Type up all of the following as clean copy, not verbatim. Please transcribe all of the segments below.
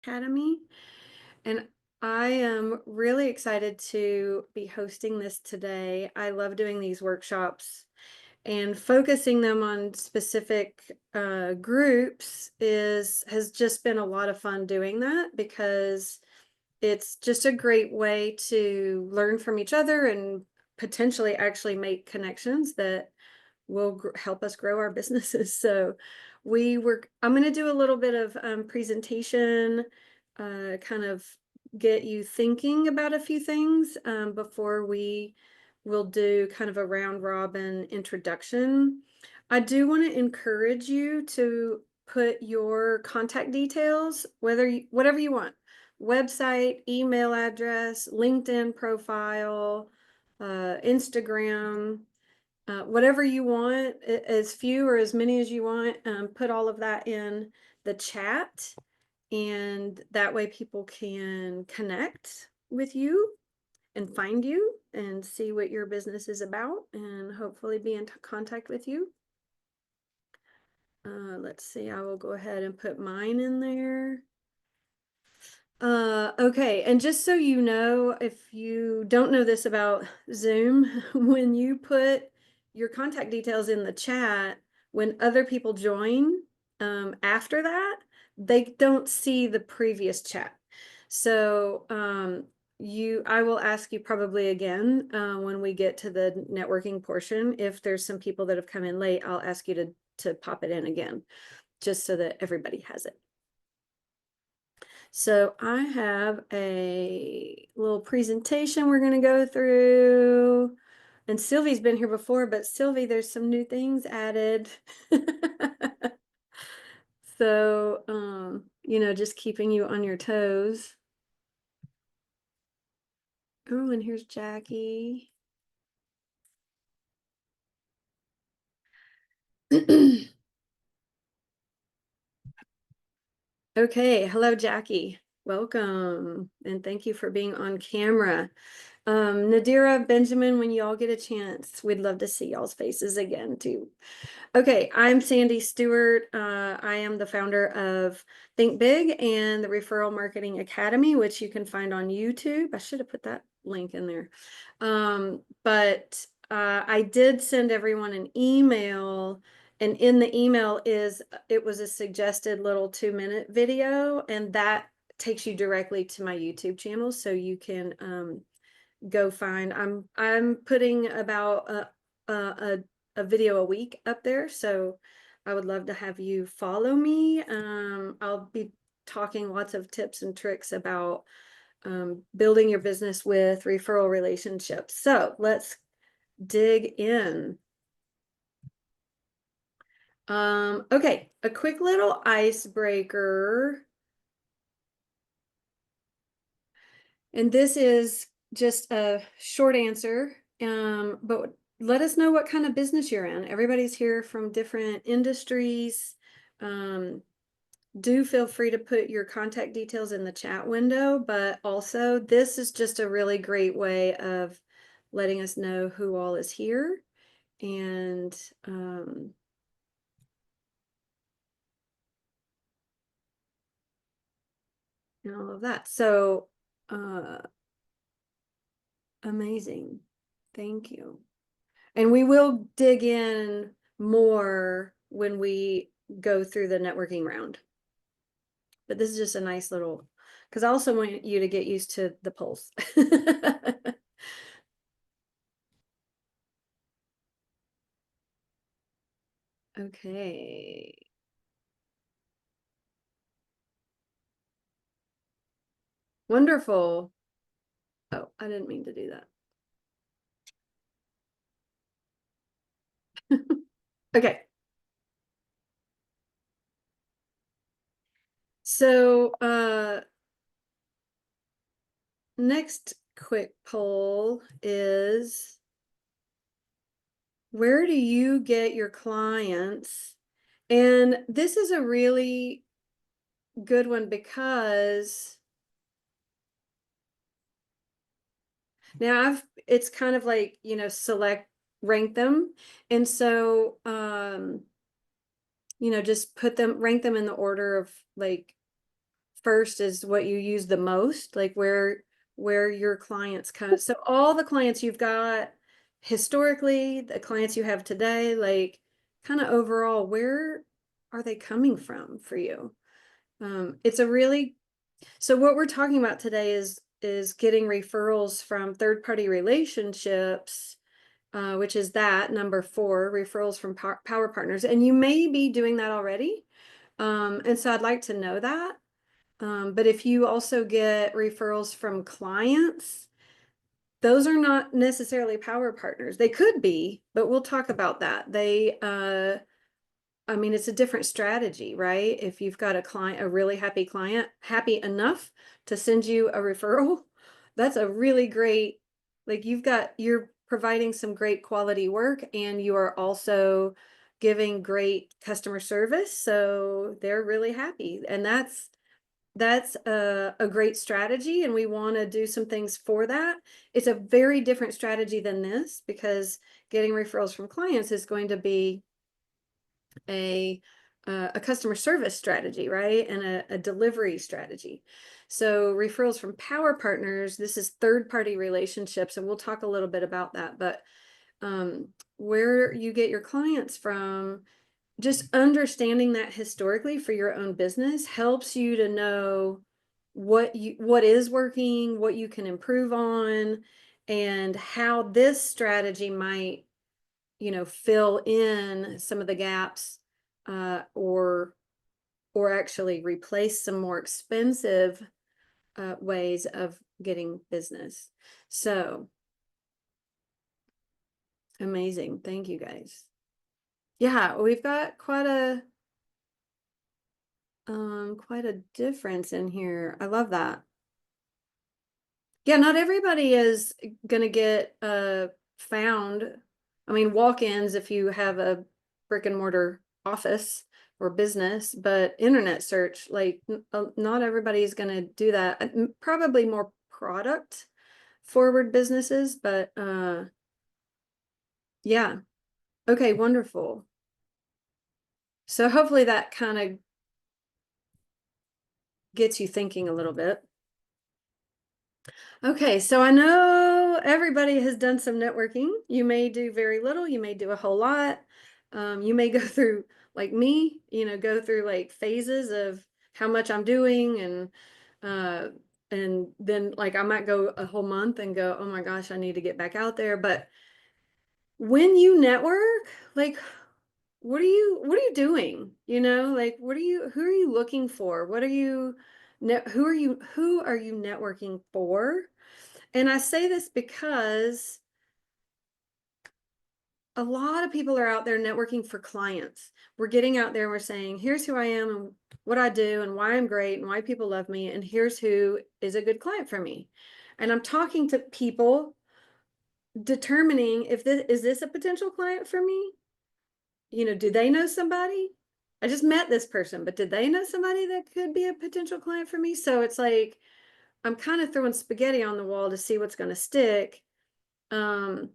Academy. And I am really excited to be hosting this today. I love doing these workshops and focusing them on specific groups has just been a lot of fun doing that because it's just a great way to learn from each other and potentially actually make connections that will help us grow our businesses. So I'm going to do a little bit of presentation, kind of get you thinking about a few things before we will do kind of a round robin introduction. I do want to encourage you to put your contact details, whatever you want, website, email address, LinkedIn profile, Instagram, whatever you want, as few or as many as you want, put all of that in the chat, and that way people can connect with you and find you and see what your business is about and hopefully be in contact with you. Let's see, I will go ahead and put mine in there. Okay, and just so you know, if you don't know this about Zoom, when you put your contact details in the chat, when other people join, after that, they don't see the previous chat. So I will ask you probably again when we get to the networking portion. If there's some people that have come in late, I'll ask you to pop it in again, just so that everybody has it. So I have a little presentation we're going to go through. And Sylvie's been here before, but Sylvie, there's some new things added. So, just keeping you on your toes. Oh, and here's Jackie. Okay, hello, Jackie. Welcome, and thank you for being on camera. Nadira, Benjamin, when you all get a chance, we'd love to see y'all's faces again, too. Okay, I'm Sandy Stewart. I am the founder of Think Big and the Referral Marketing Academy, which you can find on YouTube. I should have put that link in there. But I did send everyone an email, and in the email it was a suggested little 2-minute video, and that takes you directly to my YouTube channel, so you can go find. I'm putting about a video a week up there, so I would love to have you follow me. I'll be talking lots of tips and tricks about building your business with referral relationships. So let's dig in. Okay, a quick little icebreaker. And this is just a short answer, but let us know what kind of business you're in. Everybody's here from different industries. Do feel free to put your contact details in the chat window, but also this is just a really great way of letting us know who all is here and all of that. So amazing. Thank you. And we will dig in more when we go through the networking round. But this is just a nice little, because I also want you to get used to the pulse. Okay. Wonderful. Oh, I didn't mean to do that. Okay. So next quick poll is, where do you get your clients? And this is a really good one because now it's kind of like, select, rank them. And so, just rank them in the order of like first is what you use the most, like where your clients come. So all the clients you've got historically, the clients you have today, like kind of overall, where are they coming from for you? It's a really so what we're talking about today is getting referrals from third-party relationships, which is that number 4, referrals from power partners. And you may be doing that already. And so I'd like to know that. But if you also get referrals from clients, those are not necessarily power partners. They could be, but we'll talk about that. I mean, it's a different strategy, right? If you've got a client, a really happy client, happy enough to send you a referral, that's a really great, like you're providing some great quality work and you are also giving great customer service. So they're really happy. And that's a great strategy. And we want to do some things for that. It's a very different strategy than this because getting referrals from clients is going to be a customer service strategy, right? And a delivery strategy. So referrals from power partners, this is third-party relationships, and we'll talk a little bit about that. But where you get your clients from, just understanding that historically for your own business helps you to know what is working, what you can improve on, and how this strategy might fill in some of the gaps, or actually replace some more expensive ways of getting business. So amazing. Thank you guys. Yeah, we've got quite a difference in here. I love that. Yeah, not everybody is gonna get found. I mean, walk-ins if you have a brick and mortar office or business, but internet search, like not everybody is gonna do that. Probably more product forward businesses, but yeah. Okay, wonderful. So hopefully that kind of gets you thinking a little bit. Okay, so I know everybody has done some networking. You may do very little, you may do a whole lot. You may go through, like me, go through like phases of how much I'm doing, and then like I might go a whole month and go, oh my gosh, I need to get back out there. But when you network, like what are you doing? Like who are you looking for? Who are you networking for? And I say this because a lot of people are out there networking for clients. We're getting out there and we're saying, here's who I am and what I do and why I'm great and why people love me. And here's who is a good client for me. And I'm talking to people determining if this is a potential client for me. Do they know somebody? I just met this person, but did they know somebody that could be a potential client for me? So it's like, I'm kind of throwing spaghetti on the wall to see what's going to stick. But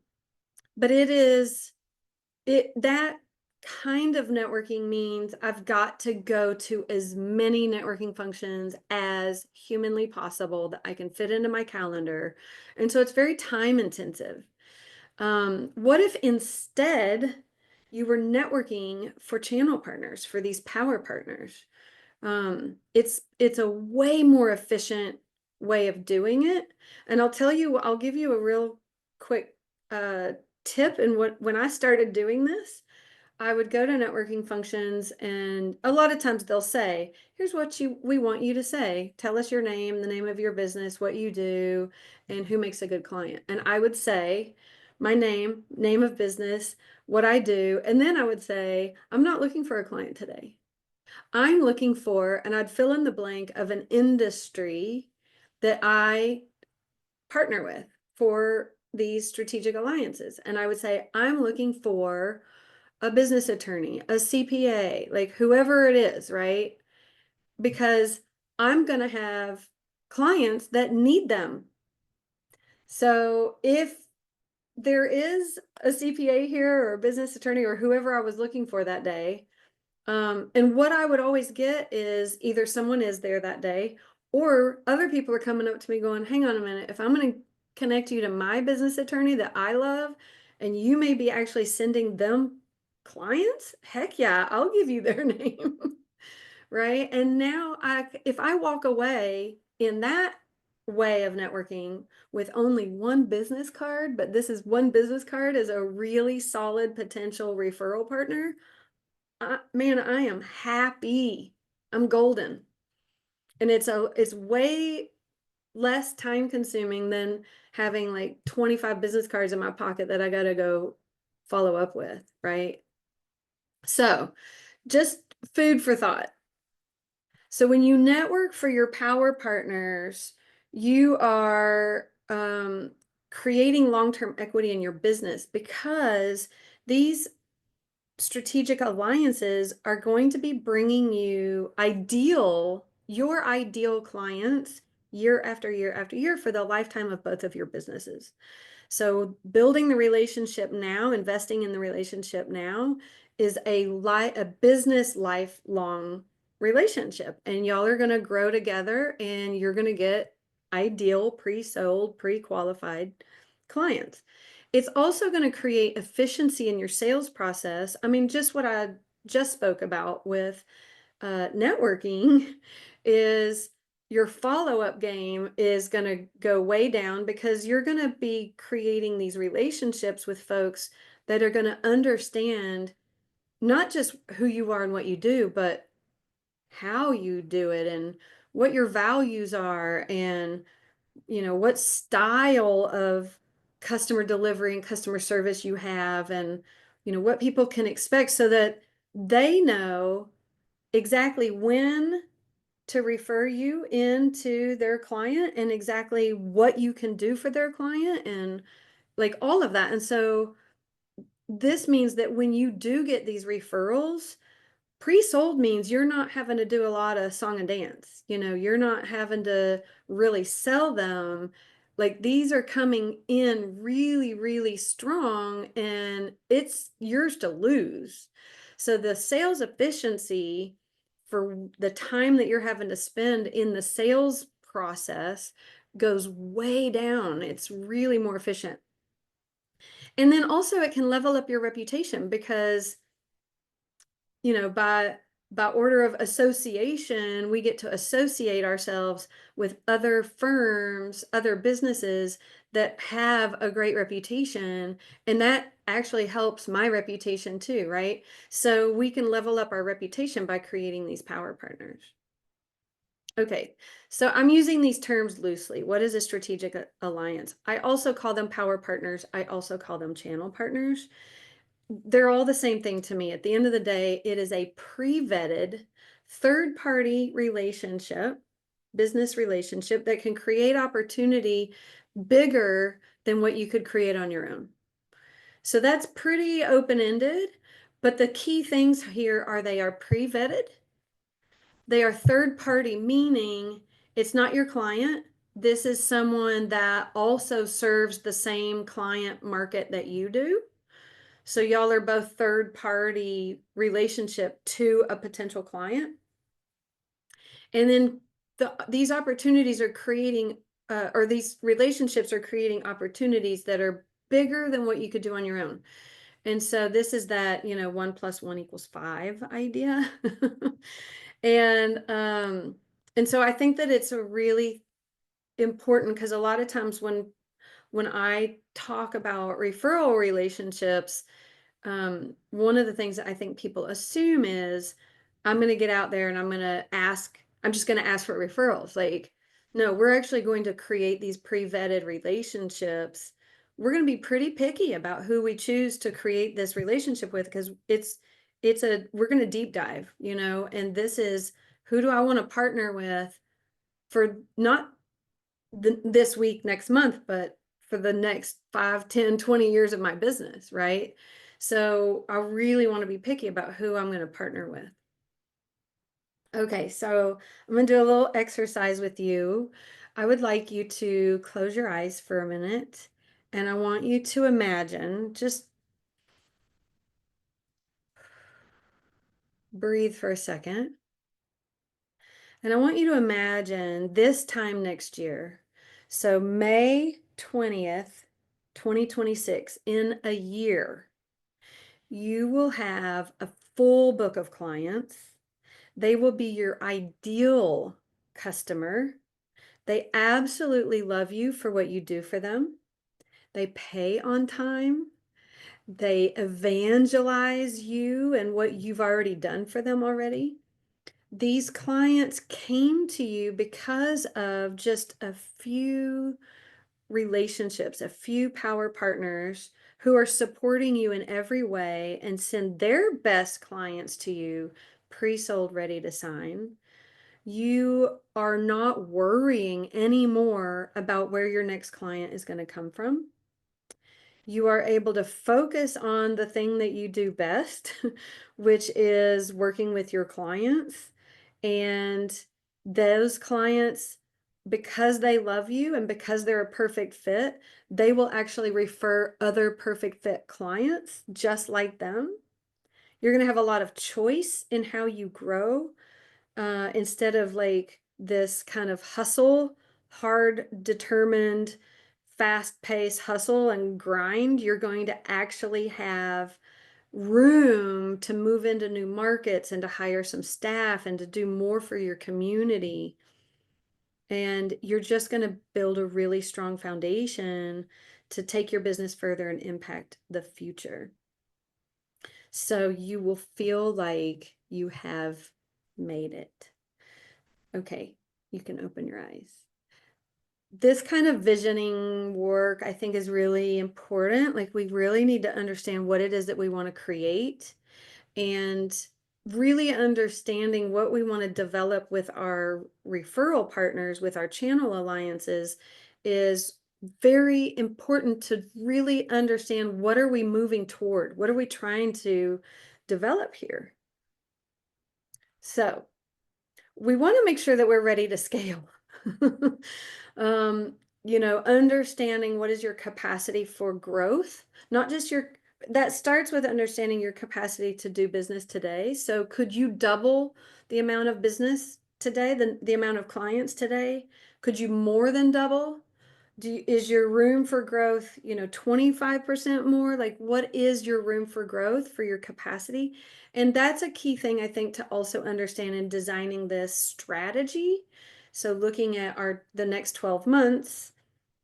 that kind of networking means I've got to go to as many networking functions as humanly possible that I can fit into my calendar. And so it's very time intensive. What if instead you were networking for channel partners, for these power partners? It's a way more efficient way of doing it. And I'll give you a real quick tip. And when I started doing this, I would go to networking functions, and a lot of times they'll say, here's what we want you to say. Tell us your name, the name of your business, what you do, and who makes a good client. And I would say my name of business, what I do, and then I would say, I'm not looking for a client today. I'm looking for, and I'd fill in the blank of an industry that I partner with for these strategic alliances. And I would say, I'm looking for a business attorney, a CPA, like whoever it is, right? Because I'm going to have clients that need them. So if there is a CPA here or a business attorney or whoever I was looking for that day, And what I would always get is either someone is there that day or other people are coming up to me going, hang on a minute, if I'm going to connect you to my business attorney that I love, and you may be actually sending them clients, heck yeah, I'll give you their name. Right. And now if I walk away in that way of networking with only one business card, but this is one business card as a really solid potential referral partner, man, I am happy. I'm golden. And it's way less time consuming than having like 25 business cards in my pocket that I got to go follow up with, right? So, just food for thought. So when you network for your power partners, you are creating long-term equity in your business because these strategic alliances are going to be bringing you your ideal clients year after year after year for the lifetime of both of your businesses. So building the relationship now, investing in the relationship now is a business lifelong relationship. And y'all are going to grow together and you're going to get ideal pre-sold, pre-qualified clients. It's also going to create efficiency in your sales process. I mean, just what I just spoke about with networking is your follow-up game is going to go way down because you're going to be creating these relationships with folks that are going to understand not just who you are and what you do, but how you do it and what your values are and what style of customer delivery and customer service you have and what people can expect so that they know exactly when to refer you into their client and exactly what you can do for their client and like all of that. And so this means that when you do get these referrals, pre-sold means you're not having to do a lot of song and dance. You're not having to really sell them. Like these are coming in really, really strong and it's yours to lose. So the sales efficiency for the time that you're having to spend in the sales process goes way down. It's really more efficient. And then also it can level up your reputation because by order of association, we get to associate ourselves with other firms, other businesses that have a great reputation, and that actually helps my reputation too, right? So we can level up our reputation by creating these power partners. Okay, so I'm using these terms loosely. What is a strategic alliance? I also call them power partners. I also call them channel partners. They're all the same thing to me. At the end of the day, it is a pre-vetted third-party relationship, business relationship that can create opportunity bigger than what you could create on your own. So that's pretty open-ended, but the key things here are they are pre-vetted. They are third-party, meaning it's not your client. This is someone that also serves the same client market that you do. So y'all are both third party relationship to a potential client. And then these opportunities are creating, or these relationships are creating opportunities that are bigger than what you could do on your own. And so this is that, 1 + 1 = 5 idea. And so I think that it's a really important because a lot of times when I talk about referral relationships, one of the things that I think people assume is I'm going to get out there and I'm just going to ask for referrals. Like, no, we're actually going to create these pre-vetted relationships. We're going to be pretty picky about who we choose to create this relationship with because we're going to deep dive, and this is who do I want to partner with for not this week, next month, but for the next 5, 10, 20 years of my business, right? So I really want to be picky about who I'm going to partner with. Okay, so I'm going to do a little exercise with you. I would like you to close your eyes for a minute, and I want you to imagine just breathe for a second. And I want you to imagine this time next year. So May 20th, 2026, in a year, you will have a full book of clients. They will be your ideal customer. They absolutely love you for what you do for them. They pay on time. They evangelize you and what you've already done for them already. These clients came to you because of just a few relationships, a few power partners who are supporting you in every way and send their best clients to you pre-sold, ready to sign. You are not worrying anymore about where your next client is going to come from. You are able to focus on the thing that you do best, which is working with your clients. And those clients, because they love you and because they're a perfect fit, they will actually refer other perfect fit clients just like them. You're going to have a lot of choice in how you grow, instead of like this kind of hustle, hard, determined, fast paced hustle and grind. You're going to actually have room to move into new markets and to hire some staff and to do more for your community. And you're just going to build a really strong foundation to take your business further and impact the future. So you will feel like you have made it. Okay, you can open your eyes. This kind of visioning work, I think, is really important. Like, we really need to understand what it is that we want to create, and really understanding what we want to develop with our referral partners, with our channel alliances, is very important to really understand what are we moving toward? What are we trying to develop here? So we want to make sure that we're ready to scale. um, understanding what is your capacity for growth, not just that starts with understanding your capacity to do business today. So could you double the amount of business today, the amount of clients today? Could you more than double? Is your room for growth, 25% more? Like, what is your room for growth for your capacity? And that's a key thing, I think, to also understand in designing this strategy. So looking at the next 12 months,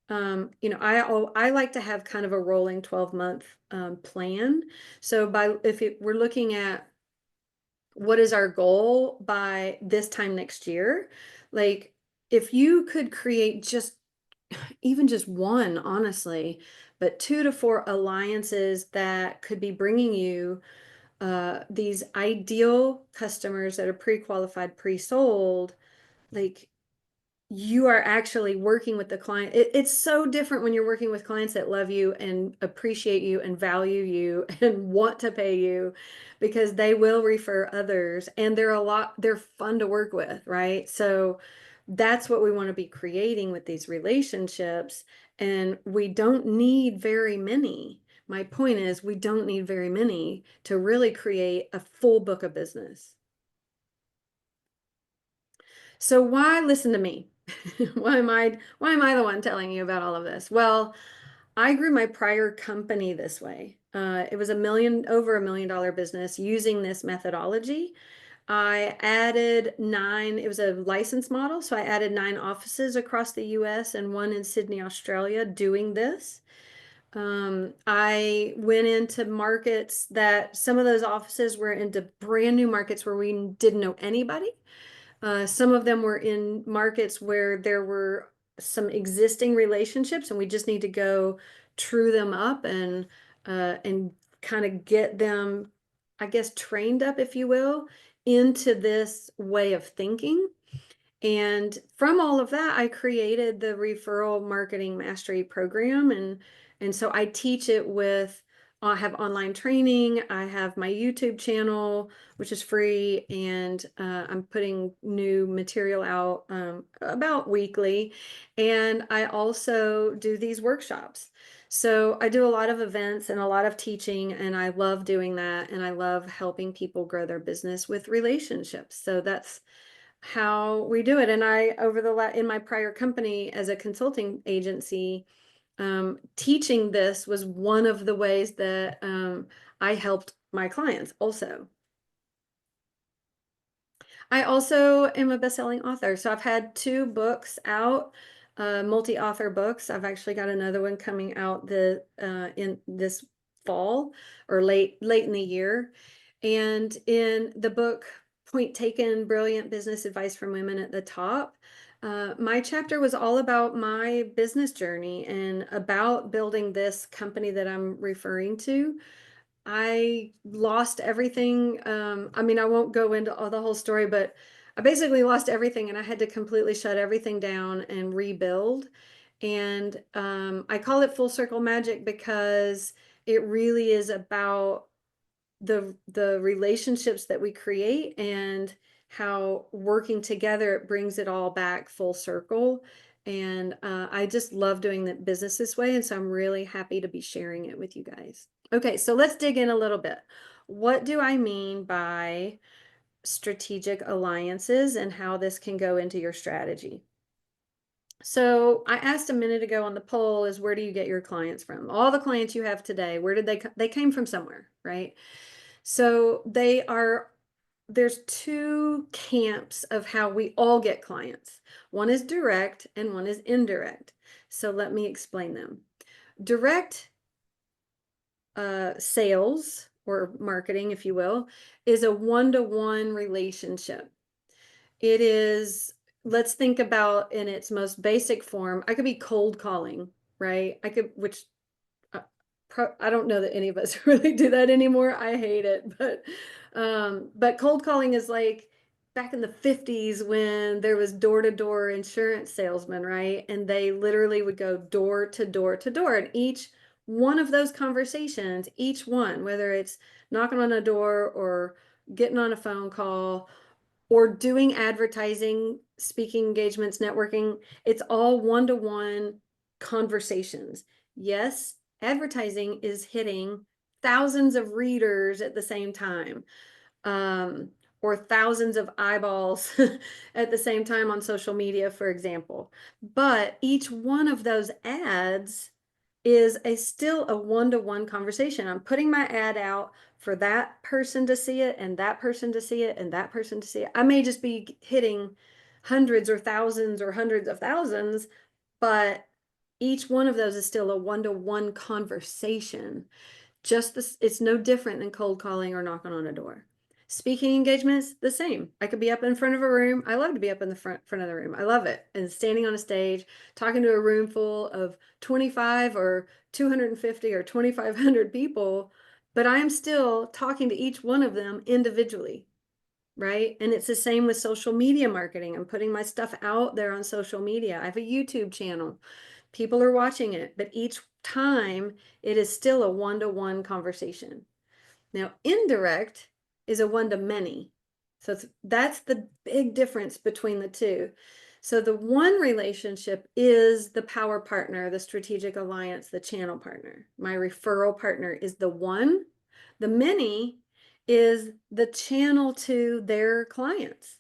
I like to have kind of a rolling 12-month plan. So we're looking at what is our goal by this time next year, like if you could create even just one, honestly, but 2 to 4 alliances that could be bringing you these ideal customers that are pre-qualified, pre-sold, like you are actually working with the client. It's so different when you're working with clients that love you and appreciate you and value you and want to pay you, because they will refer others and they're fun to work with, right? So that's what we want to be creating with these relationships. And we don't need very many. My point is, we don't need very many to really create a full book of business. So why listen to me? Why am I the one telling you about all of this? Well, I grew my prior company this way. It was over $1 million business using this methodology. I added 9, it was a license model, so I added 9 offices across the US and one in Sydney, Australia, doing this. I went into markets that some of those offices were into brand new markets where we didn't know anybody. Some of them were in markets where there were some existing relationships and we just need to go true them up and kind of get them, I guess, trained up, if you will, into this way of thinking. And from all of that, I created the referral marketing mastery program. And so I teach it I have online training. I have my YouTube channel, which is free. And I'm putting new material out about weekly. And I also do these workshops. So I do a lot of events and a lot of teaching, and I love doing that. And I love helping people grow their business with relationships. So that's how we do it. And I, in my prior company as a consulting agency, teaching this was one of the ways that I helped my clients also. I also am a best-selling author. So I've had 2 books out, multi-author books. I've actually got another one coming out in this fall or late in the year. And in the book, Point Taken, Brilliant Business Advice from Women at the Top, my chapter was all about my business journey and about building this company that I'm referring to. I lost everything. I mean, I won't go into all the whole story, but I basically lost everything and I had to completely shut everything down and rebuild. And I call it full circle magic because it really is about the relationships that we create and how working together it brings it all back full circle. And I just love doing the business this way, and so I'm really happy to be sharing it with you guys. Okay, so let's dig in a little bit. What do I mean by strategic alliances and how this can go into your strategy? So I asked a minute ago on the poll is, where do you get your clients from? All the clients you have today, where did they came from? Somewhere, right? So there's 2 camps of how we all get clients. One is direct and one is indirect. So let me explain them. Direct sales or marketing, if you will, is a one-to-one relationship. It is, let's think about in its most basic form, I could be cold calling, right? Which I don't know that any of us really do that anymore. I hate it, but cold calling is like back in the 50s when there was door-to-door insurance salesmen, right? And they literally would go door to door to door, and each one of those conversations, each one, whether it's knocking on a door or getting on a phone call or doing advertising, speaking engagements, networking, it's all one-to-one conversations. Yes, advertising is hitting thousands of readers at the same time, or thousands of eyeballs at the same time on social media, for example. But each one of those ads is still a one-to-one conversation. I'm putting my ad out for that person to see it and that person to see it and that person to see it. I may just be hitting hundreds or thousands or hundreds of thousands, but each one of those is still a one-to-one conversation. It's no different than cold calling or knocking on a door. Speaking engagements, the same. I could be up in front of a room. I love to be up in the front of the room. I love it. And standing on a stage, talking to a room full of 25 or 250 or 2,500 people, but I am still talking to each one of them individually, right? And it's the same with social media marketing. I'm putting my stuff out there on social media. I have a YouTube channel. People are watching it, but each time it is still a one-to-one conversation. Now, indirect is a one-to-many. So that's the big difference between the two. So the one relationship is the power partner, the strategic alliance, the channel partner. My referral partner is the one. The many is the channel to their clients.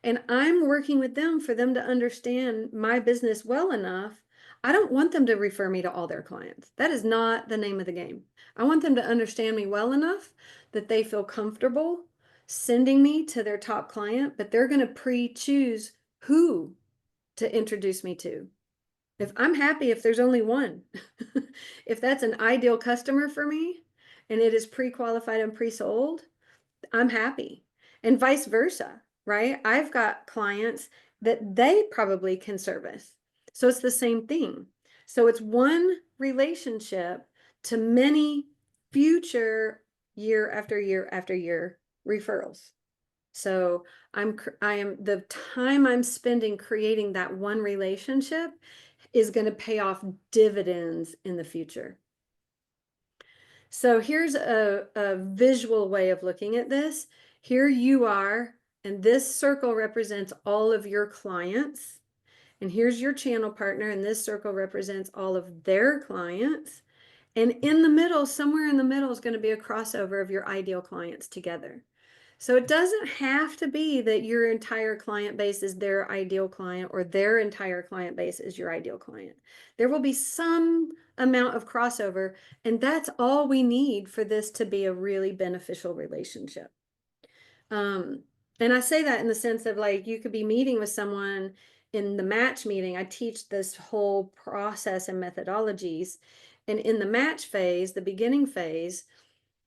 And I'm working with them for them to understand my business well enough. I don't want them to refer me to all their clients. That is not the name of the game. I want them to understand me well enough that they feel comfortable sending me to their top client, but they're going to pre-choose who to introduce me to. If I'm happy if there's only one, if that's an ideal customer for me and it is pre-qualified and pre-sold, I'm happy. And vice versa, right? I've got clients that they probably can service. So it's the same thing. So it's one relationship to many future year after year after year referrals. So I am the time I'm spending creating that one relationship is going to pay off dividends in the future. So here's a visual way of looking at this. Here you are, and this circle represents all of your clients. and here's your channel partner, and this circle represents all of their clients. And in the middle, somewhere in the middle, is going to be a crossover of your ideal clients together. So it doesn't have to be that your entire client base is their ideal client or their entire client base is your ideal client. There will be some amount of crossover, and that's all we need for this to be a really beneficial relationship. And I say that in the sense of, like, you could be meeting with someone in the match meeting. I teach this whole process and methodologies. And in the match phase, the beginning phase,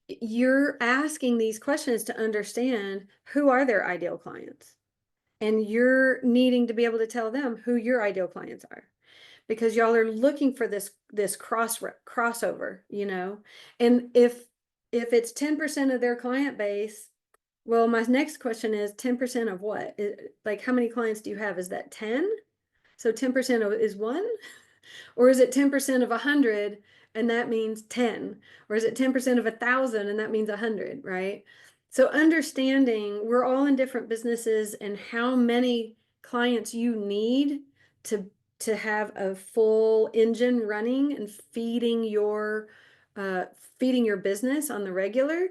you're asking these questions to understand who are their ideal clients. And you're needing to be able to tell them who your ideal clients are, because y'all are looking for this crossover, you know. And if it's 10% of their client base, well, my next question is 10% of what? Like, how many clients do you have? Is that 10? So 10% of is one? Or is it 10% of 100 and that means 10? Or is it 10% of 1,000 and that means 100, right? So understanding we're all in different businesses and how many clients you need to have a full engine running and feeding your business on the regular.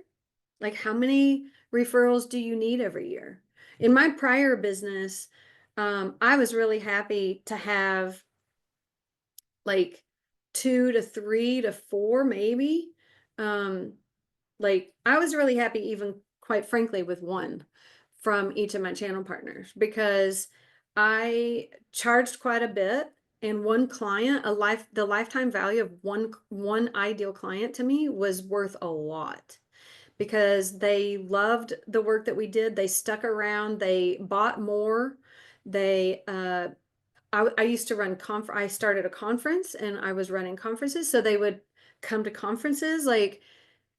Like, how many referrals do you need every year? In my prior business, I was really happy to have like 2 to 3 to 4 maybe. Like, I was really happy, even quite frankly, with one from each of my channel partners, because I charged quite a bit, and one client, the lifetime value of one ideal client to me was worth a lot, because they loved the work that we did. They stuck around, they bought more. They I used to run I started a conference and I was running conferences, so they would come to conferences, like,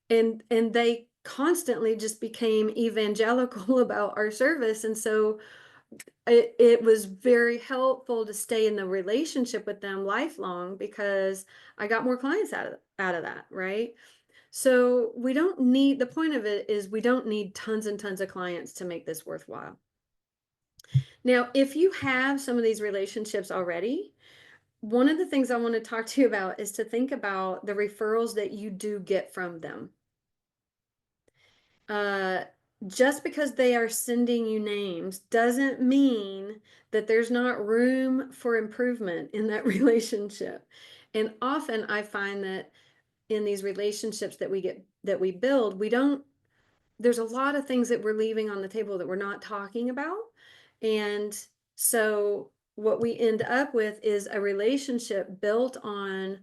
and they constantly just became evangelical about our service. And so it was very helpful to stay in the relationship with them lifelong, because I got more clients out of that, right? So we don't need, the point of it is we don't need tons and tons of clients to make this worthwhile. Now, if you have some of these relationships already, one of the things I want to talk to you about is to think about the referrals that you do get from them. Just because they are sending you names doesn't mean that there's not room for improvement in that relationship. And often I find that in these relationships that we build, there's a lot of things that we're leaving on the table that we're not talking about. And so what we end up with is a relationship built on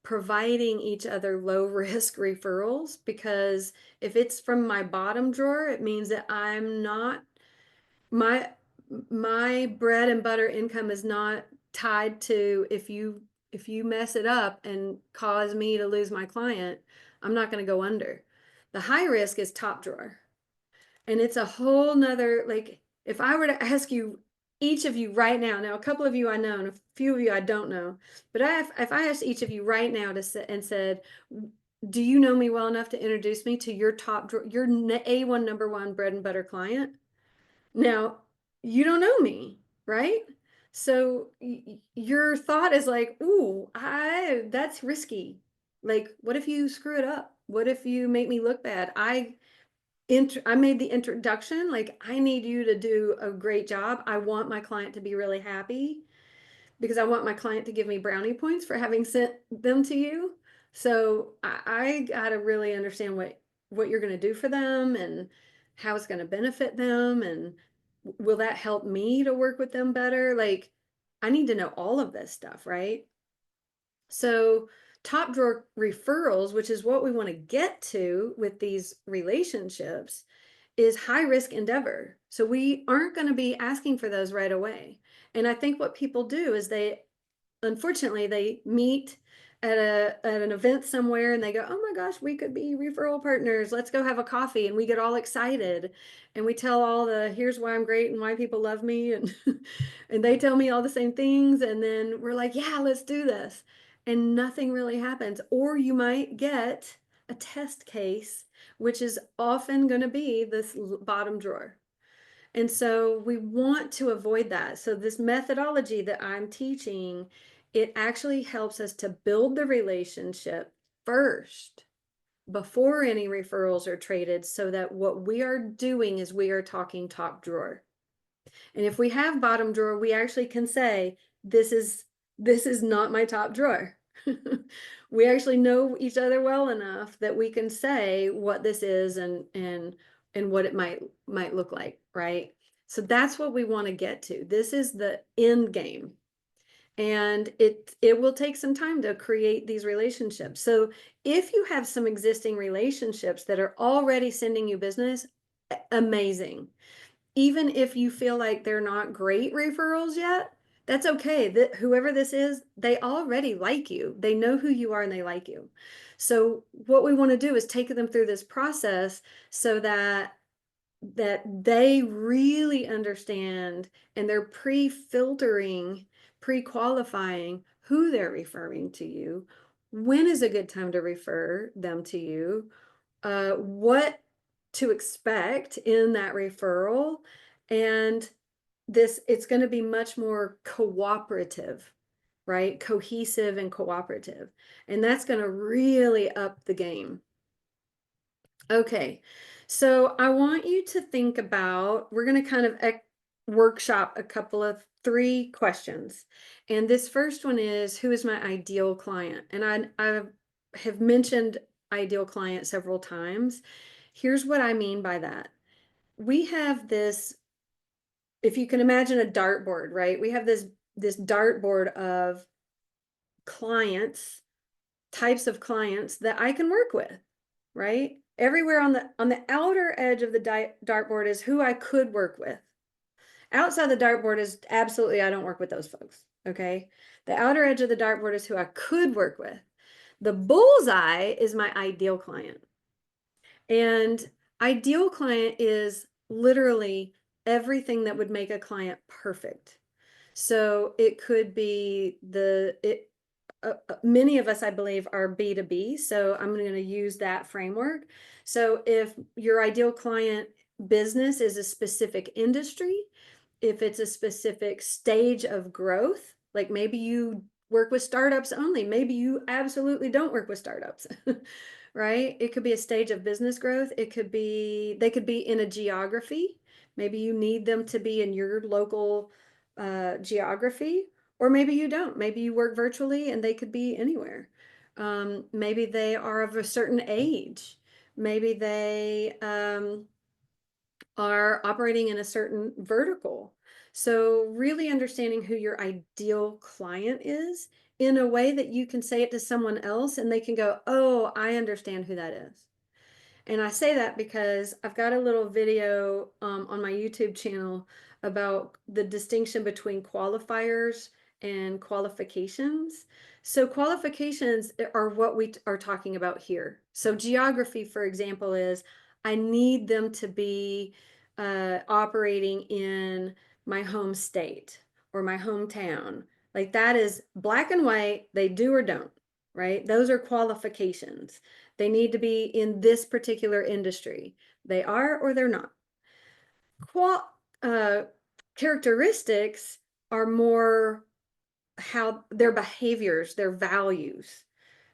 providing each other low risk referrals, because if it's from my bottom drawer, it means that I'm not, my bread and butter income is not tied to, if you mess it up and cause me to lose my client, I'm not going to go under. The high risk is top drawer. And it's a whole nother, like, if I were to ask you, each of you right now, a couple of you I know, and a few of you I don't know, but if I asked each of you right now and said, do you know me well enough to introduce me to your top, your A1 number one bread and butter client? Now, you don't know me, right? So your thought is like, ooh, that's risky. Like, what if you screw it up? What if you make me look bad? I made the introduction, like, I need you to do a great job. I want my client to be really happy, because I want my client to give me brownie points for having sent them to you. So I got to really understand what you're going to do for them and how it's going to benefit them, and will that help me to work with them better? Like, I need to know all of this stuff, right? So top drawer referrals, which is what we want to get to with these relationships, is high risk endeavor. So we aren't going to be asking for those right away. And I think what people do is unfortunately, they meet at an event somewhere and they go, oh my gosh, we could be referral partners. Let's go have a coffee. And we get all excited and we tell all here's why I'm great and why people love me. And, and they tell me all the same things. And then we're like, yeah, let's do this. And nothing really happens. Or you might get a test case, which is often going to be this bottom drawer. And so we want to avoid that. So this methodology that I'm teaching, it actually helps us to build the relationship first before any referrals are traded, so that what we are doing is we are talking top drawer. And if we have bottom drawer, we actually can say, this is not my top drawer. We actually know each other well enough that we can say what this is and what it might look like, right? So that's what we want to get to. This is the end game. And it will take some time to create these relationships. So if you have some existing relationships that are already sending you business, amazing. Even if you feel like they're not great referrals yet, that's okay. That whoever this is, they already like you. They know who you are and they like you. So what we want to do is take them through this process so that they really understand, and they're pre-filtering, pre-qualifying who they're referring to you, when is a good time to refer them to you, what to expect in that referral. And it's going to be much more cooperative, right? Cohesive and cooperative. And that's going to really up the game. Okay, so I want you to think about, we're going to kind of workshop a couple of 3 questions. And this first one is, who is my ideal client? And I have mentioned ideal client several times. Here's what I mean by that. We have this, if you can imagine a dartboard, right? We have this dartboard of clients, types of clients that I can work with, right? Everywhere on the outer edge of the dartboard is who I could work with. Outside the dartboard is absolutely, I don't work with those folks, okay? The outer edge of the dartboard is who I could work with. The bullseye is my ideal client. And ideal client is literally everything that would make a client perfect. So it could be many of us, I believe, are B2B. So I'm going to use that framework. So if your ideal client business is a specific industry, if it's a specific stage of growth, like maybe you work with startups only, maybe you absolutely don't work with startups, right? It could be a stage of business growth. They could be in a geography. Maybe you need them to be in your local geography, or maybe you don't. Maybe you work virtually and they could be anywhere. Maybe they are of a certain age. Maybe they are operating in a certain vertical. So really understanding who your ideal client is in a way that you can say it to someone else and they can go, oh, I understand who that is. And I say that because I've got a little video on my YouTube channel about the distinction between qualifiers and qualifications. So qualifications are what we are talking about here. So geography, for example, is I need them to be operating in my home state or my hometown. Like that is black and white, they do or don't, right? Those are qualifications. They need to be in this particular industry. They are or they're not. Uh, Characteristics are more how their behaviors, their values,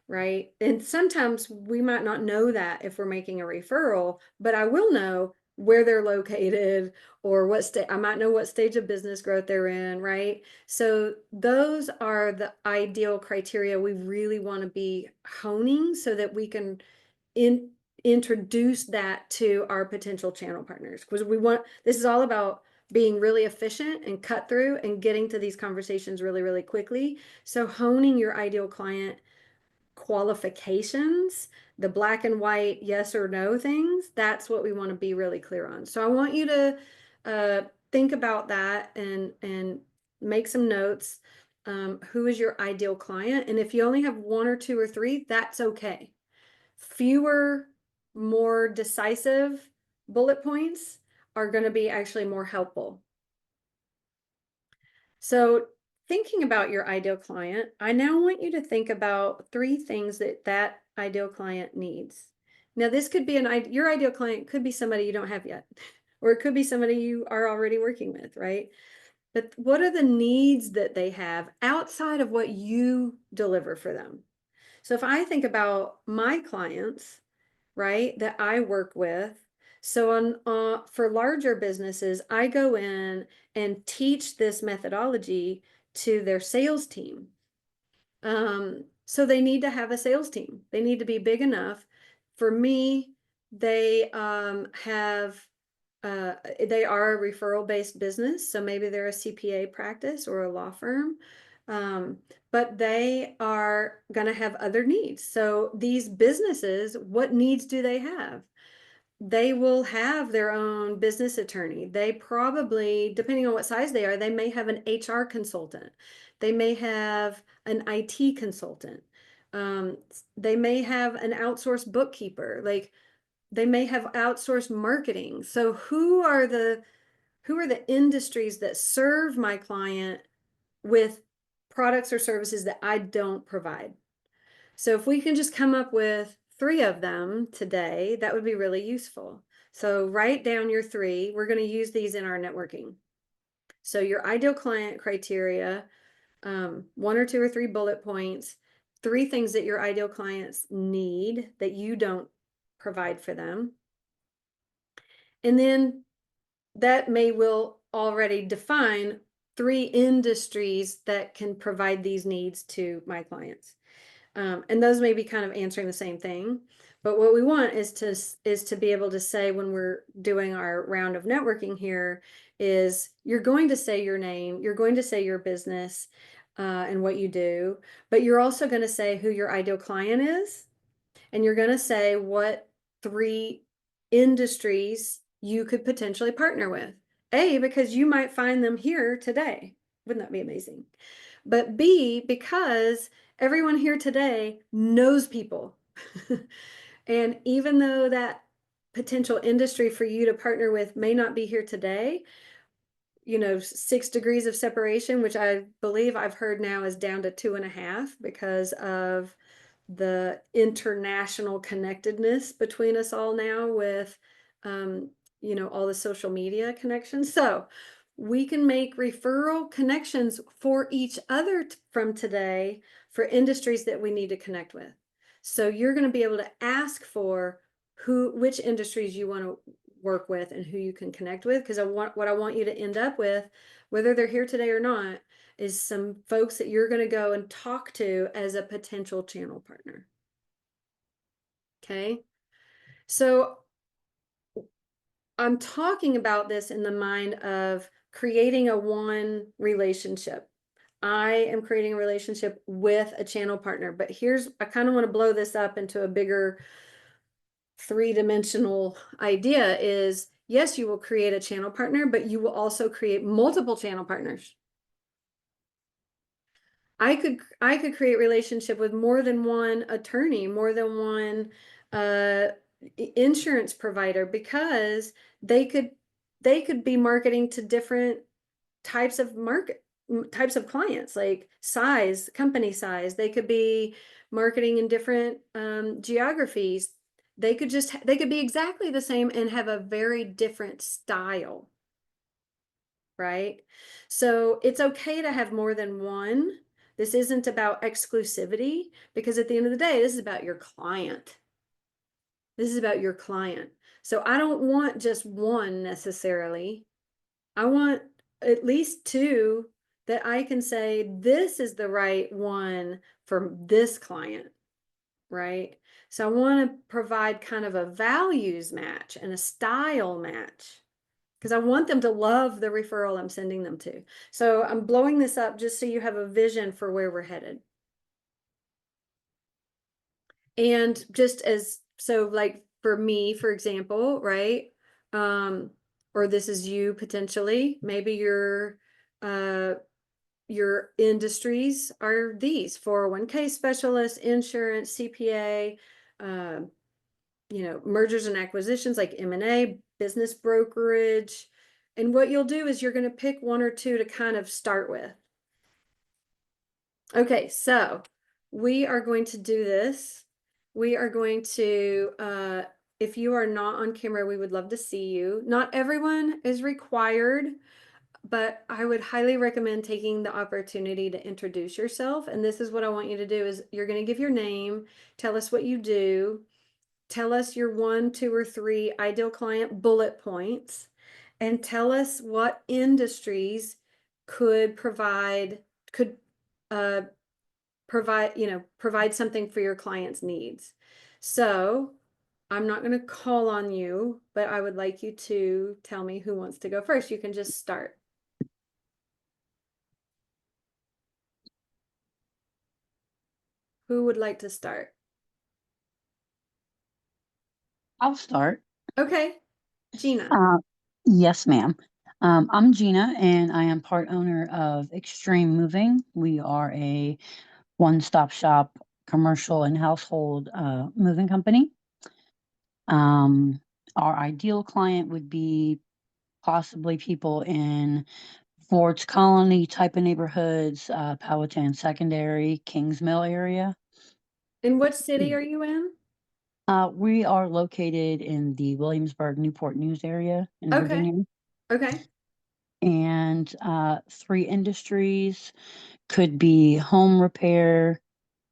right? And sometimes we might not know that if we're making a referral, but I will know where they're located or what state, I might know what stage of business growth they're in, right? So those are the ideal criteria we really want to be honing so that we can introduce that to our potential channel partners, because this is all about being really efficient and cut through and getting to these conversations really, really quickly. So honing your ideal client qualifications, the black and white yes or no things, that's what we want to be really clear on. So I want you to think about that and make some notes. Who is your ideal client? And if you only have 1 or 2 or 3, that's okay. Fewer, more decisive bullet points are going to be actually more helpful. So thinking about your ideal client, I now want you to think about 3 things that ideal client needs. Now, this could be your ideal client could be somebody you don't have yet. or it could be somebody you are already working with, right? But what are the needs that they have outside of what you deliver for them? So if I think about my clients, right, that I work with, so for larger businesses, I go in and teach this methodology to their sales team. So they need to have a sales team. They need to be big enough. For me, they they are a referral-based business, so maybe they're a CPA practice or a law firm, but they are going to have other needs. So these businesses, what needs do they have? They will have their own business attorney. They probably, depending on what size they are, they may have an HR consultant. They may have an IT consultant. Um, they may have an outsourced bookkeeper. Like they may have outsourced marketing. So who are the industries that serve my client with products or services that I don't provide? So if we can just come up with 3 of them today, that would be really useful. So write down your 3. We're going to use these in our networking. So your ideal client criteria, 1 or 2 or 3 bullet points, 3 things that your ideal clients need that you don't provide for them. And then that will already define 3 industries that can provide these needs to my clients. And those may be kind of answering the same thing. But what we want is to be able to say when we're doing our round of networking here is you're going to say your name, you're going to say your business and what you do, but you're also going to say who your ideal client is, and you're going to say what 3 industries you could potentially partner with. A, because you might find them here today. Wouldn't that be amazing? But B, because everyone here today knows people. And even though that potential industry for you to partner with may not be here today, 6 degrees of separation, which I believe I've heard now is down to 2.5 because of the international connectedness between us all now with, all the social media connections. So we can make referral connections for each other from today for industries that we need to connect with. So you're going to be able to ask for which industries you want to work with and who you can connect with, because what I want you to end up with, whether they're here today or not, is some folks that you're going to go and talk to as a potential channel partner. Okay. So I'm talking about this in the mind of creating a one relationship. I am creating a relationship with a channel partner, but I kind of want to blow this up into a bigger 3-dimensional idea is, yes, you will create a channel partner, but you will also create multiple channel partners. I could create relationship with more than one attorney, more than one insurance provider, because they could be marketing to different types of clients, like company size. They could be marketing in different geographies. They could be exactly the same and have a very different style, right? So it's okay to have more than one. This isn't about exclusivity, because at the end of the day, this is about your client. This is about your client. So I don't want just one necessarily. I want at least 2 that I can say, this is the right one for this client, right? So I want to provide kind of a values match and a style match, because I want them to love the referral I'm sending them to. So I'm blowing this up just so you have a vision for where we're headed. And like for me, for example, right? Or this is you potentially, maybe your industries are these: 401k specialists, insurance, CPA, mergers and acquisitions like M&A, business brokerage. And what you'll do is you're going to pick 1 or 2 to kind of start with. Okay, so we are going to do this. We are going to if you are not on camera, we would love to see you. Not everyone is required, but I would highly recommend taking the opportunity to introduce yourself. And this is what I want you to do is you're going to give your name, tell us what you do, tell us your 1, 2, or 3 ideal client bullet points, and tell us what industries could uh, provide something for your client's needs. So I'm not going to call on you, but I would like you to tell me who wants to go first. You can just start. Who would like to start? I'll start. Okay, Gina. Yes, ma'am. I'm Gina, and I am part owner of Extreme Moving. We are a one-stop shop commercial and household moving company. Our ideal client would be possibly people in Ford's Colony type of neighborhoods, Powhatan Secondary, Kingsmill area. In what city are you in? We are located in the Williamsburg, Newport News area in Okay. Virginia. Okay. And 3 industries could be home repair,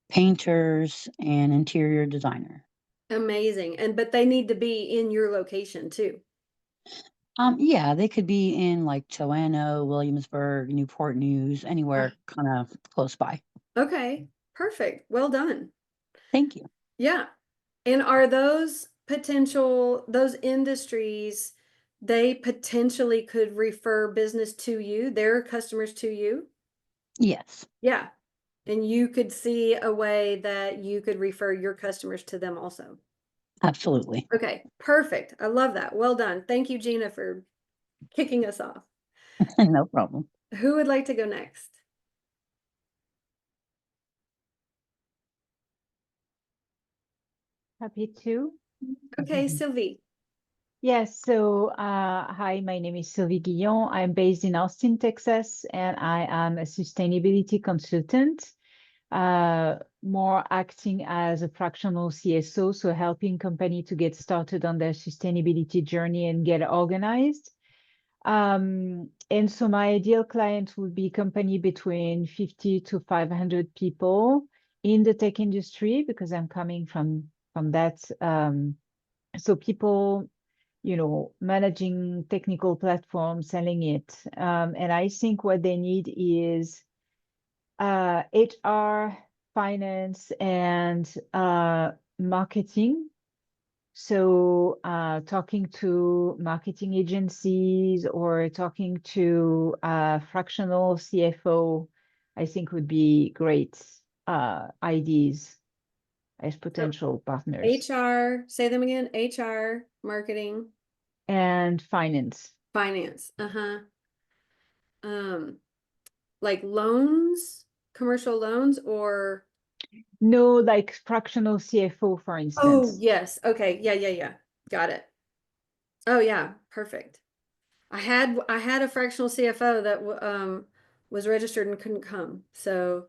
painters, and interior designer. Amazing. But they need to be in your location too. Yeah, they could be in like Toano, Williamsburg, Newport News, anywhere kind of close by. Okay. Perfect. Well done. Thank you. Yeah. And are those industries, they potentially could refer business to you, their customers to you? Yes, Yeah. And you could see a way that you could refer your customers to them also. absolutely. Okay, perfect. I love that. Well done. Thank you, Gina, for kicking us off. No problem. Who would like to go next? Happy to. Okay, Sylvie. Yes, so hi, my name is Sylvie Guillon. I'm based in Austin, Texas, and I am a sustainability consultant, more acting as a fractional CSO, so helping company to get started on their sustainability journey and get organized. And so my ideal client would be company between 50 to 500 people in the tech industry, because I'm coming from that. So people, managing technical platforms, selling it. And I think what they need is HR, finance, and marketing. So talking to marketing agencies or talking to fractional CFO, I think would be great ideas as So potential partners. HR, say them again. HR, marketing, And finance. finance. Uh-huh. Um, like loans, commercial loans, or No, like fractional CFO, for oh, instance. yes. Okay. Yeah, yeah, yeah. Got it. Oh, yeah. Perfect. I had a fractional CFO that was registered and couldn't come. So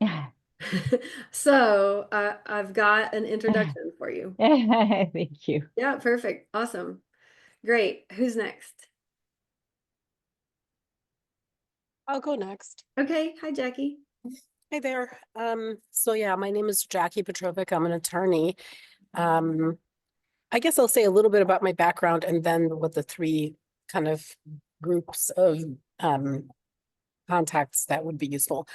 I've got an introduction for you. Thank you. Yeah, perfect. Awesome. Great. Who's next? I'll go next. Okay. Hi, Jackie. Hey there. So yeah, my name is Jackie Petrovic. I'm an attorney. I guess I'll say a little bit about my background and then what the 3 kind of groups of contacts that would be useful.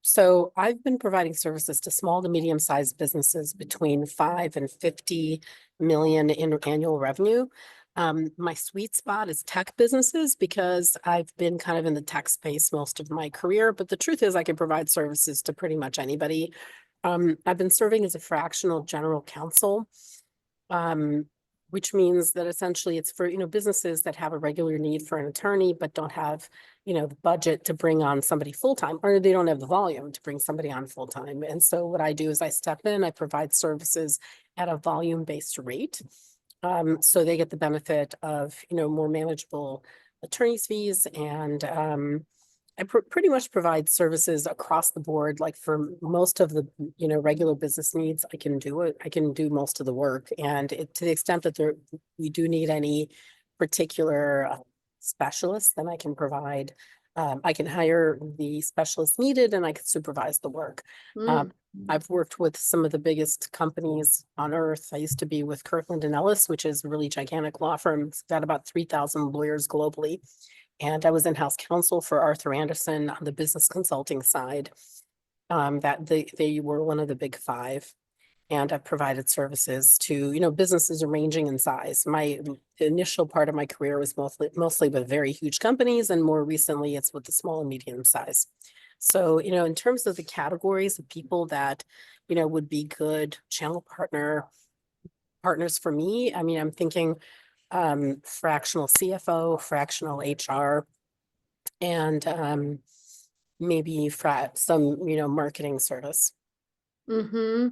So I've been providing services to small to medium-sized businesses between 5 and 50 million in annual revenue. My sweet spot is tech businesses because I've been kind of in the tech space most of my career, but the truth is I can provide services to pretty much anybody. I've been serving as a fractional general counsel, which means that essentially it's for, businesses that have a regular need for an attorney, but don't have, the budget to bring on somebody full-time, or they don't have the volume to bring somebody on full-time. And so what I do is I step in, I provide services at a volume-based rate. So they get the benefit of, more manageable attorney's fees and pretty much provide services across the board. Like for most of the, regular business needs, I can do it. I can do most of the work. And to the extent that we do need any particular specialists, then I can provide, I can hire the specialists needed and I can supervise the work. Mm. I've worked with some of the biggest companies on earth. I used to be with Kirkland and Ellis, which is a really gigantic law firm. It's got about 3,000 lawyers globally. And I was in-house counsel for Arthur Andersen on the business consulting side. That they were one of the big five. And I've provided services to, businesses ranging in size. My initial part of my career was mostly with very huge companies, and more recently it's with the small and medium size. So, in terms of the categories of people that, would be good channel partners for me, I mean, I'm thinking fractional CFO, fractional HR, and maybe some, marketing service. Mm-hmm.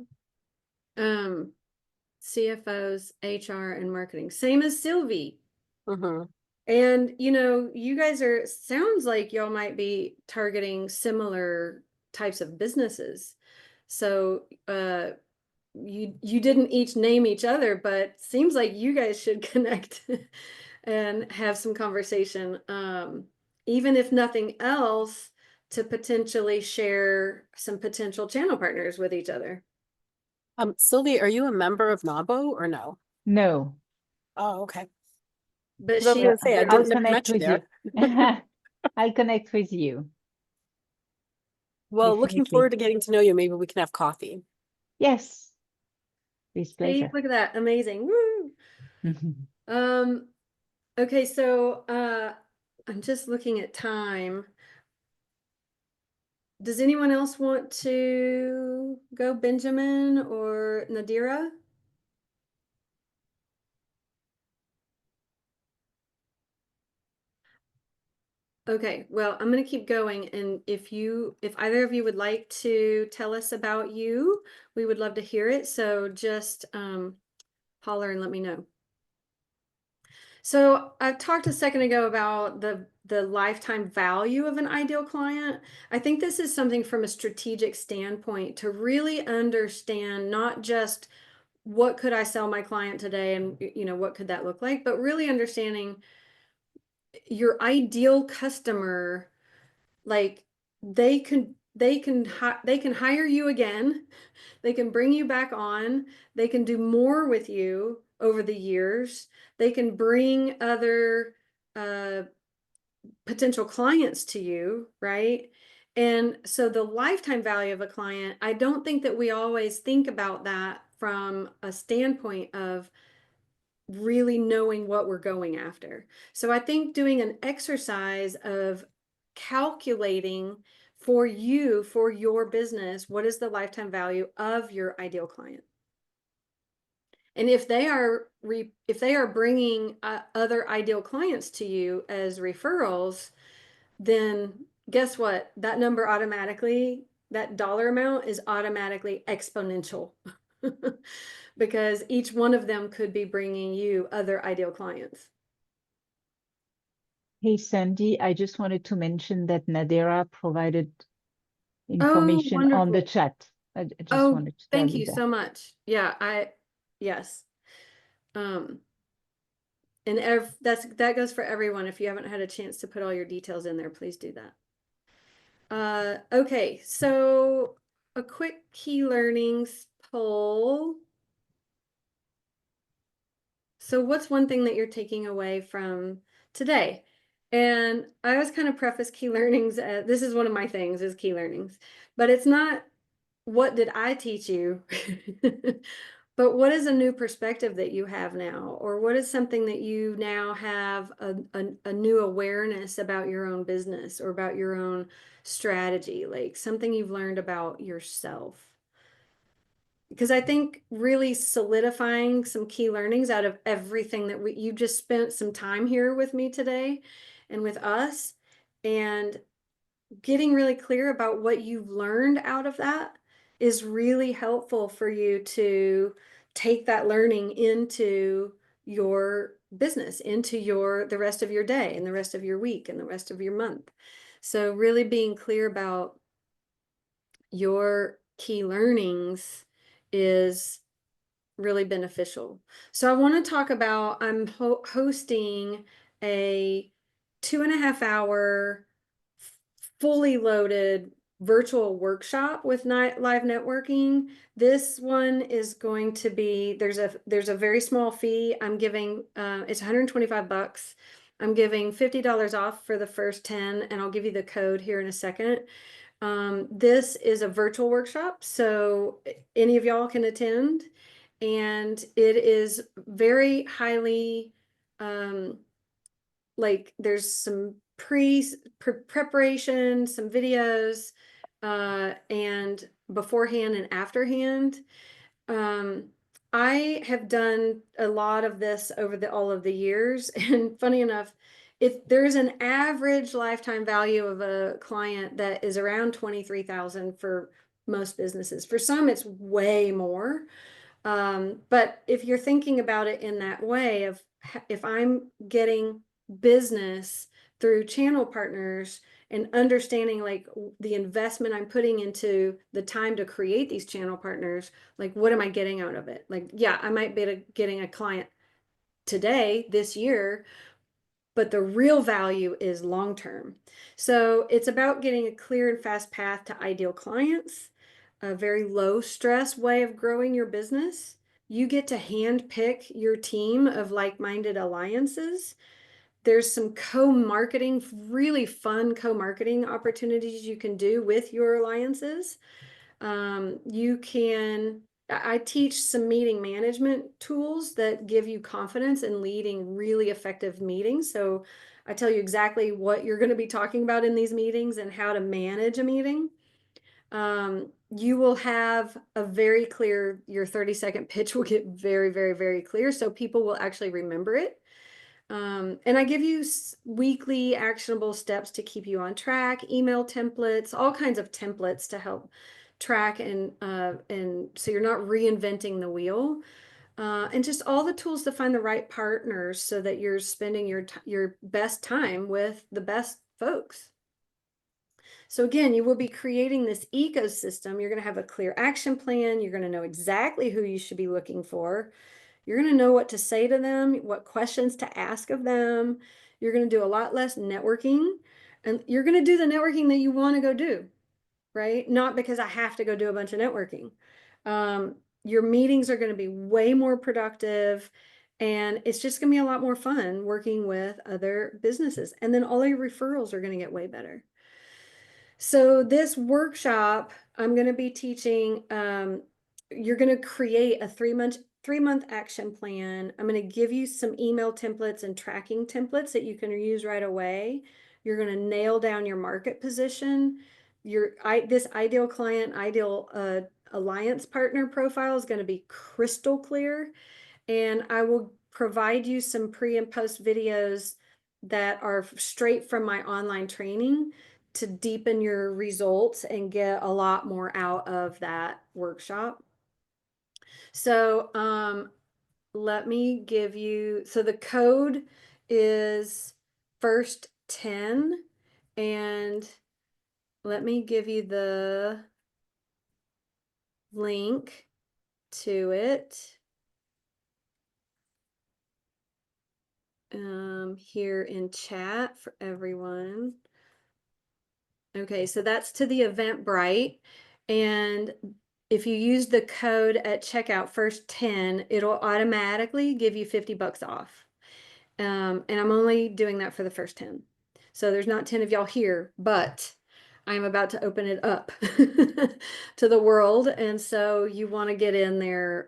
CFOs, HR, and marketing. Same as Sylvie. Mm-hmm. And, you guys sounds like y'all might be targeting similar types of businesses. So, you didn't each name each other, but seems like you guys should connect and have some conversation. Even if nothing else, to potentially share some potential channel partners with each other. Sylvie, are you a member of NABO or no? No. Oh, okay. But I was gonna say, I I'll didn't connect met you with you. there. I'll connect with you. Well, looking Definitely. forward to getting to know you. Maybe we can have coffee. Yes. With hey, pleasure. look at that. Amazing. Woo! Okay, so I'm just looking at time. Does anyone else want to go, Benjamin or Nadira? Okay, well, I'm going to keep going. And if either of you would like to tell us about you, we would love to hear it. So just holler and let me know. So I talked a second ago about the lifetime value of an ideal client. I think this is something from a strategic standpoint to really understand not just what could I sell my client today and what could that look like, but really understanding your ideal customer. Like they can hire you again, they can bring you back on, they can do more with you over the years, they can bring other potential clients to you, right? And so the lifetime value of a client, I don't think that we always think about that from a standpoint of really knowing what we're going after. So I think doing an exercise of calculating for you, for your business, what is the lifetime value of your ideal client? And if they are bringing other ideal clients to you as referrals, then guess what? That number automatically, that dollar amount is automatically exponential. Because each one of them could be bringing you other ideal clients. Hey, Sandy, I just wanted to mention that Nadira provided information on the chat. I just wanted to tell thank you you that. so much. Yeah, yes. And that goes for everyone. If you haven't had a chance to put all your details in there, please do that. Okay, so a quick key learnings poll. So what's one thing that you're taking away from today? And I always kind of preface key learnings. This is one of my things is key learnings, but it's not what did I teach you, but what is a new perspective that you have now? Or what is something that you now have a new awareness about your own business or about your own strategy, like something you've learned about yourself? Because I think really solidifying some key learnings out of everything that you just spent some time here with me today and with us, and getting really clear about what you've learned out of that is really helpful for you to take that learning into your business, into the rest of your day and the rest of your week and the rest of your month. So really being clear about your key learnings is really beneficial. So I want to talk about, I'm hosting a 2.5 hour fully loaded virtual workshop with live networking. This one is going to be, there's a very small fee. I'm giving, it's $125. I'm giving $50 off for the first 10, and I'll give you the code here in a second. This is a virtual workshop, so any of y'all can attend, and it is very highly, like there's some preparation, some videos, and beforehand and afterhand. I have done a lot of this over all of the years, and funny enough, if there's an average lifetime value of a client that is around 23,000 for most businesses. For some, it's way more. But if you're thinking about it in that way of if I'm getting business through channel partners and understanding like the investment I'm putting into the time to create these channel partners, like what am I getting out of it? Like, yeah, I might be getting a client today, this year, but the real value is long term. So it's about getting a clear and fast path to ideal clients, a very low stress way of growing your business. You get to hand pick your team of like-minded alliances. There's some co-marketing, really fun co-marketing opportunities you can do with your alliances. I teach some meeting management tools that give you confidence in leading really effective meetings. So I tell you exactly what you're going to be talking about in these meetings and how to manage a meeting. You will have a very clear, your 30-second pitch will get very, very, very clear. So people will actually remember it. And I give you weekly actionable steps to keep you on track, email templates, all kinds of templates to help track and so you're not reinventing the wheel, and just all the tools to find the right partners so that you're spending your best time with the best folks. So again, you will be creating this ecosystem. You're going to have a clear action plan. You're going to know exactly who you should be looking for. You're going to know what to say to them, what questions to ask of them. You're going to do a lot less networking, and you're going to do the networking that you want to go do, right? Not because I have to go do a bunch of networking. Your meetings are going to be way more productive, and it's just going to be a lot more fun working with other businesses. And then all your referrals are going to get way better. So this workshop, I'm going to be teaching, you're going to create a 3-month action plan. I'm going to give you some email templates and tracking templates that you can use right away. You're going to nail down your market position. This ideal client, ideal alliance partner profile is going to be crystal clear. And I will provide you some pre and post videos that are straight from my online training to deepen your results and get a lot more out of that workshop. So let me give you, so the code is first 10, and let me give you the link to it here in chat for everyone. Okay, so that's to the Eventbrite, and if you use the code at checkout, first 10, it'll automatically give you $50 off. And I'm only doing that for the first 10. So there's not 10 of y'all here, but I'm about to open it up to the world. And so you want to get in there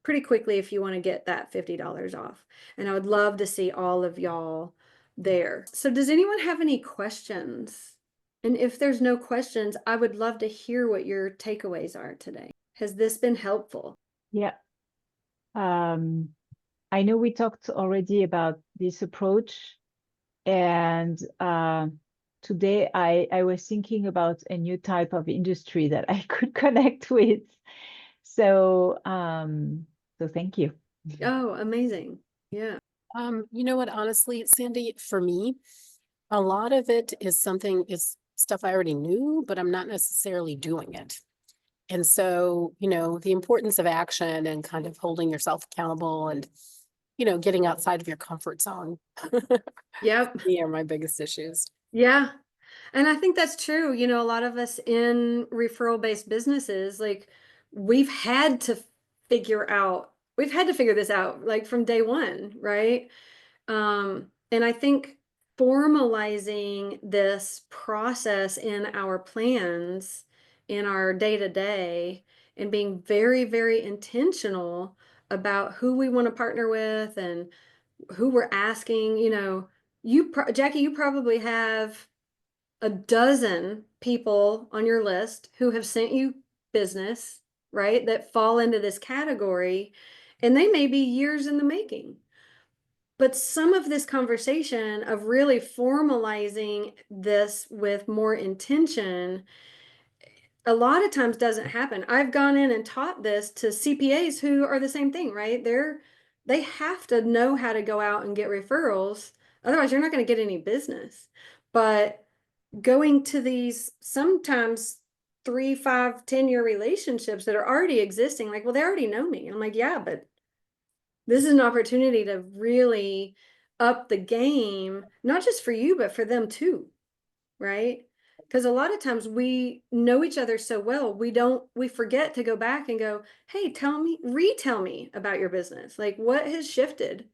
pretty quickly if you want to get that $50 off. And I would love to see all of y'all there. So does anyone have any questions? And if there's no questions, I would love to hear what your takeaways are today. Has this been helpful? Yeah. I know we talked already about this approach, and today I was thinking about a new type of industry that I could connect with. So thank you. Oh, amazing. Yeah. You know what, honestly, Sandy, for me, A lot of it is stuff I already knew, but I'm not necessarily doing it. And so, the importance of action and kind of holding yourself accountable and, getting outside of your comfort zone. Yep. Yeah, are my biggest issues. Yeah. And I think that's true. A lot of us in referral-based businesses, like we've had to we've had to figure this out like from day one, right? And I think formalizing this process in our plans, in our day-to-day, and being very, very intentional about who we want to partner with and who we're asking, Jackie, you probably have a dozen people on your list who have sent you business, right? That fall into this category, and they may be years in the making. But some of this conversation of really formalizing this with more intention, a lot of times doesn't happen. I've gone in and taught this to CPAs who are the same thing, right? They have to know how to go out and get referrals. Otherwise, you're not going to get any business. But going to these sometimes 3, 5, 10-year relationships that are already existing, like, well, they already know me. And I'm like, yeah, but this is an opportunity to really up the game, not just for you, but for them too, right? Because a lot of times we know each other so well, we forget to go back and go, hey, retell me about your business. Like, what has shifted,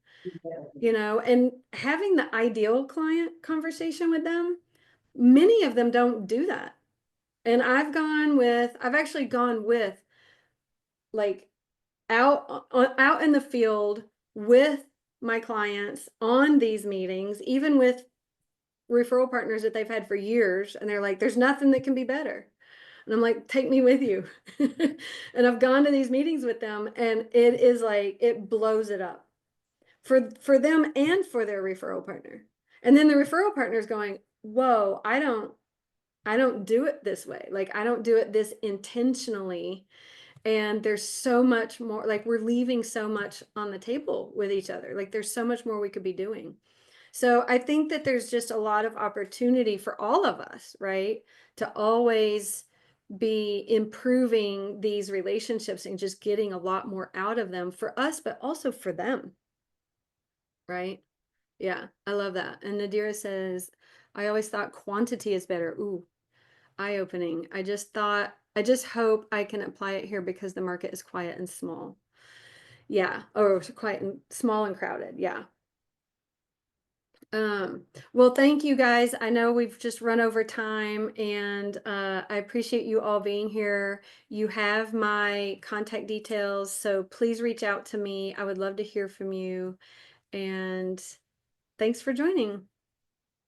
and having the ideal client conversation with them. Many of them don't do that. And I've actually gone with like out in the field with my clients on these meetings, even with referral partners that they've had for years. And they're like, there's nothing that can be better. And I'm like, take me with you. And I've gone to these meetings with them, and it is like, it blows it up for them and for their referral partner. And then the referral partner is going, whoa, I don't do it this way. Like, I don't do it this intentionally. And there's so much more, like, we're leaving so much on the table with each other. Like, there's so much more we could be doing. So I think that there's just a lot of opportunity for all of us, right? To always be improving these relationships and just getting a lot more out of them for us, but also for them. Right? Yeah, I love that. And Nadira says, I always thought quantity is better. Ooh, eye-opening. I just hope I can apply it here because the market is quiet and small. Yeah, or quiet and small and crowded. Yeah. Well, thank you guys. I know we've just run over time, and I appreciate you all being here. You have my contact details, so please reach out to me. I would love to hear from you. And thanks for joining.